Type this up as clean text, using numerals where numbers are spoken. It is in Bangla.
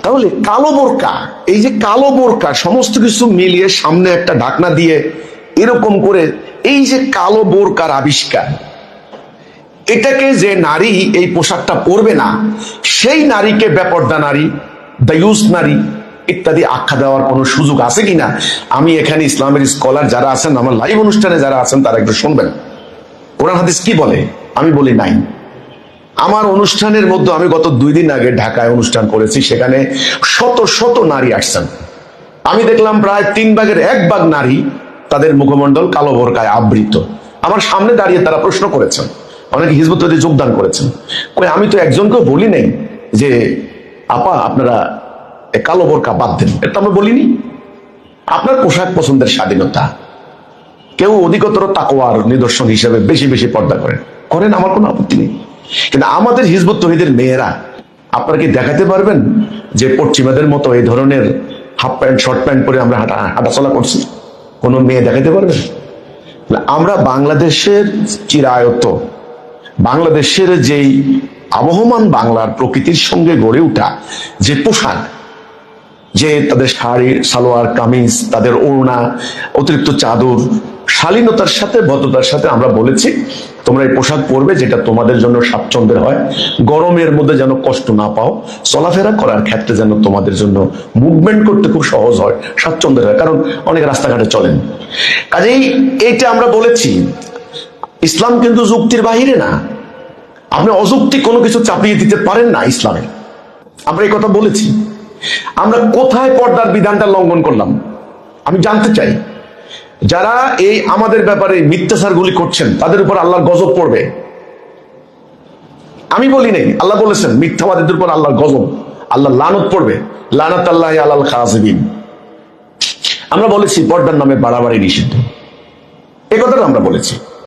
তাহলে কালো বোরকা, এই যে কালো বোরকা সমস্ত কিছু মিলিয়ে সামনে একটা ঢাকনা দিয়ে এরকম করে এই যে কালো বোরকার আবিষ্কার, এটাকে যে নারী এই পোশাকটা পরবে না সেই নারীকে বেপর্দা নারী, দায়ুস নারী ইত্যাদি আখ্যা দেওয়ার কোনো সুযোগ আছে কিনা? আমি এখানে ইসলামের স্কলার যারা আছেন, আমার লাইভ অনুষ্ঠানে যারা আছেন তারা একটু শুনবেন কোরআন হাদিস কি বলে। আমি বলি নাই। আমার অনুষ্ঠানের মধ্যে আমি গত 2 দিন আগে ঢাকায় অনুষ্ঠান করেছি, সেখানে শত শত নারী আসছেন। আমি দেখলাম প্রায় 3 ভাগের 1 ভাগ নারী, তাদের মুখমণ্ডল কালো বোরকায় আবৃত। আমার সামনে দাঁড়িয়ে তারা প্রশ্ন করেছেন, অনেকে হিজবুত তৈরি যোগদান করেছেন। আমি তো একজনকেও বলি নাই যে আপা আপনারা কালো বোরকা বাদ দেন, এটা আমরা বলিনি। আপনার পোশাক পছন্দের স্বাধীনতা, কেউ অধিকতর তাকওয়ার নিদর্শন হিসেবে বেশি বেশি পর্দা করেন, আমার কোনো আপত্তি নেই। কিন্তু আমাদের হিজবুত তৌহিদের মেয়েরা আপনারা কি দেখাতে পারবেন যে পশ্চিমাদের মতো এই ধরনের হাফ প্যান্ট শর্ট প্যান্ট পরে আমরা হাঁটাচলা করছি? কোনো মেয়ে দেখাতে পারবেন? আমরা বাংলাদেশের চিরায়ত, বাংলাদেশের যেই আবহমান বাংলার প্রকৃতির সঙ্গে গড়ে ওঠা যে পোশাক, যে তাদের শাড়ি সালোয়ার কামিজ, তাদের ওড়না, অতিরিক্ত চাদর, শালীনতার সাথে ভদ্রতার সাথে আমরা বলেছি তোমরা এই পোশাক পরবে যেটা তোমাদের জন্য স্বাচ্ছন্দ্যের হয়, গরমের মধ্যে যেন কষ্ট না পাও, চলাফেরা করার ক্ষেত্রে যেন তোমাদের জন্য মুভমেন্ট করতে খুব সহজ হয়, স্বাচ্ছন্দ্যের হয়, কারণ অনেক রাস্তাঘাটে চলেন। কাজেই এইটা আমরা বলেছি। ইসলাম কিন্তু যুক্তির বাহিরে না, আপনি অযৌক্তিক কোনো কিছু চাপিয়ে দিতে পারেন না ইসলামে, আমরা এই কথা বলেছি। আমরা কোথায় পর্দার বিধানটা লঙ্ঘন করলাম আমি জানতে চাই। যারা এই আমাদের ব্যাপারে মিথ্যাচারগুলি করছেন তাদের উপর আল্লাহর গজব পড়বে। আমি বলি নাই, আল্লাহ বলেছেন মিথ্যাবাদীদের উপর আল্লাহর গজব, আল্লাহর লানত পড়বে, লানাতুল্লাহি আলাল কাযিবিন। আমরা বলেছি পর্দার নামে বাড়াবাড়ি নিষিদ্ধ, এই কথাটা আমরা বলেছি।